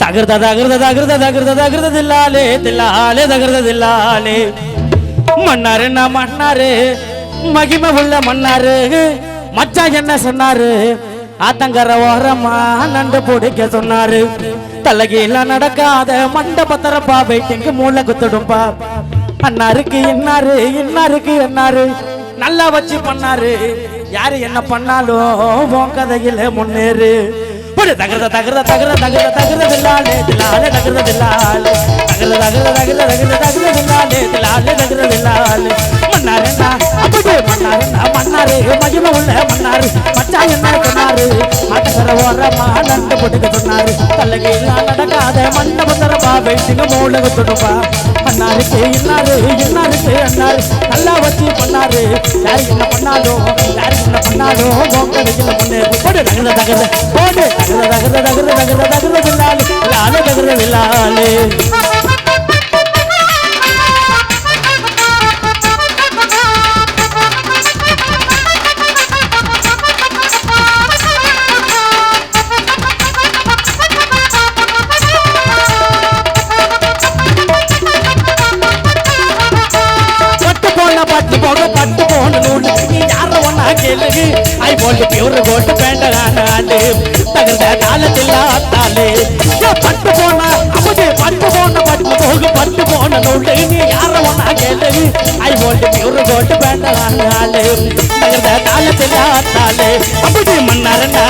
தகர்த தகர்த தகர்த தகர்த தகர்த தில்லாலே தில்லாலே தகர்த தில்லாலே மன்னாரு நான் மன்னாரு மகிமை உள்ள மன்னாரு மச்சான் என்ன சொன்னாரு ஆத்தங்கர ஓரமா நண்டு பிடிக்க சொன்னாரு தலகீழ நடக்காத மண்டபத்தரப்பா வெயிட்டிங்கு மூளை குத்துடும்பா அண்ணாருக்கு இன்னாரு இன்னாருக்கு என்னாரு நல்லா வச்சு பண்ணாரு யாரு என்ன பண்ணாலும் உன் கதையில முன்னேறு தகர்த தகர்த தகர்த தகர்த தகர்த தில்லாலே தில்லாலே தகர்த தில்லாலே தகர்த தகர்த தகர்த தகர்த தகர்த தில்லாலே தில்லாலே தகர்த தில்லாலே மன்னாரண்ணா அப்படியே மன்னாரண்ணா மன்னாரு மகிமை உள்ள மன்னாரு மச்சான் என்ன சொன்னாரு மாட்டக்கர ஓரமா நண்டு போட்டுக்க சொன்னாரு தலகீழ நடக்காத மண்டபத்தரப்பா வெயிட்டிங்க மூளை குத்துடும்பா மன்னாருக்கு இன்னாரு இன்னாருக்கு அண்ணாரு நல்லா வச்சு பண்ணாரு யாரு என்ன பண்ணாலும் யாரு என்ன பண்ணாலும் உங்க வெயில முன்னேறு போடு தகர்த தகர்த போடு தகர்த தகர்த தகர்த தகர்த வில்லாலே வில்லாலே தகர்த வில்லாலே பட்டு போக பட்டு போன நூல் நீ யார ஒன்னா கேளுகு ஐ போல்டு பியூர் கோல்டு பேண்டாலே தகர்ந்த காலத்தில் ஆத்தாலே பட்டு போன அப்படி பட்டு போன பட்டு போக பட்டு போன நூல் நீ யார ஒன்னா கேளுகு ஐ போல்டு பியூர் கோல்டு பேண்டாலே தகர்ந்த காலத்தில் ஆத்தாலே அப்படி மன்னாரண்ணா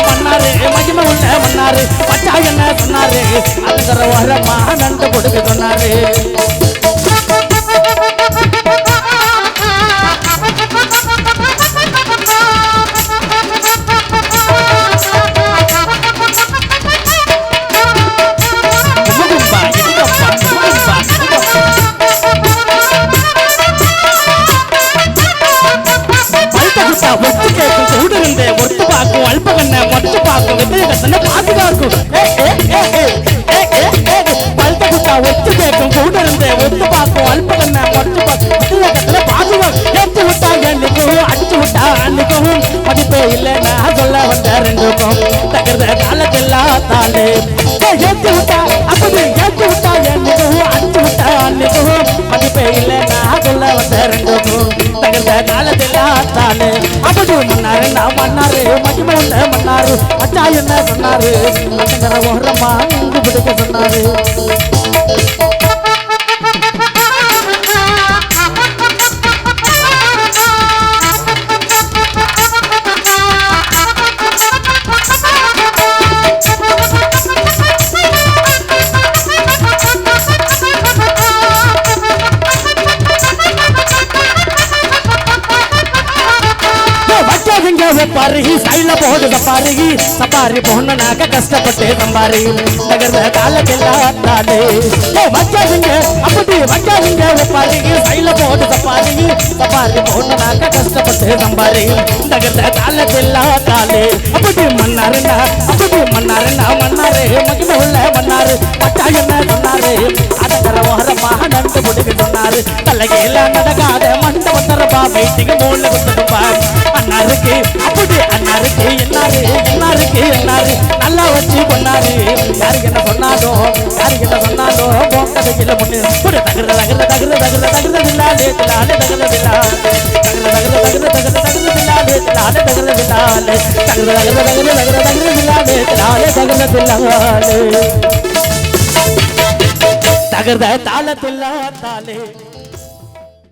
மன்னாரு மகிமை உள்ள மன்னாரு பச்சா என்ன சொன்னாரு அதுங்கிற ஓரமா நண்டு கொடுக்க சொன்னாரு ஒட்டு பாக்கும் அல்பகண்ண மொட்டு பாக்கும் வித்தையகத்தன பாதுகாக்கும் பல்த குட்டா ஒட்டு கேட்கும் கூட இருந்தே ஒட்டு பாக்கும் அல்பகண்ண மொட்டு பாக்கும் வித்தையகத்தன பாதுகாக்கும் ஏற்று விட்டா என்னைக்கும் அடிச்சு விட்டா அன்னைக்கும் மதிப்பே இல்லை நான் சொல்ல வந்த ரெண்டுக்கும் தகர்ந்த காலத்தெல்லாம் தாலே ஏற்று விட்டா அப்படி ஏற்று விட்டா என்னைக்கும் அடிச்சு விட்டா அன்னைக்கும் மதிப்பே இல்லை நான் சொல்ல வந்த ரெண்டுக்கும் தகர்ந்த காலத்தெல்லாம் தாலே அப்படி மன்னாரு நான் மன்னாரு மகிமை உள்ள மன்னாரு அச்சா என்ன சொன்னாரு அத்தங்கர ஓரமா இங்கு பிடிக்க சொன்னாரு பாருகி சைல போடு சப்பாரிகி சப்பாரி போனாக்க கஷ்டப்பட்டு சம்பாரி தகர்ந்த காலத்தில் ஆத்தாலே வச்சாதுங்க அப்படி வச்சாதுங்க பாருகி சைல போடு சப்பாரிகி சப்பாரி போனாக்க கஷ்டப்பட்டு சம்பாரி தகர்ந்த காலத்தில் ஆத்தாலே அப்படி மன்னாருன்னா மன்னாரு மகிமை உள்ள மன்னாரு பச்சா என்ன சொன்னாரு அதங்கர ஓரமாக நண்டு பிடிக்க சொன்னாரு தலகையில நடக்காத மண்டபத்தரப்பா வெயிட்டிங்க மூளை குத்துடுப்பா அண்ணாருக்கு அப்படி அண்ணாருக்கு என்னாரு நல்லா வச்சு பண்ணாரு யாருக்கு என்ன சொன்னாலும் உன் கதையில முன்னே தகர்த தகர்த தகர்த தகர்த தகர்த வில்லாலே தில்லாலே தகர்த வில்லாலே தகர்த தகர்த தகர்த தகர்த வில்லாலே தில்லாலே தகர்த வில்லாலே தகர்த தகர்த தகர்த தகர்த தகர்த வில்லாலே தில்லாலே தகர்த வில்லாலே தகர்த தாளத்தில் தாலே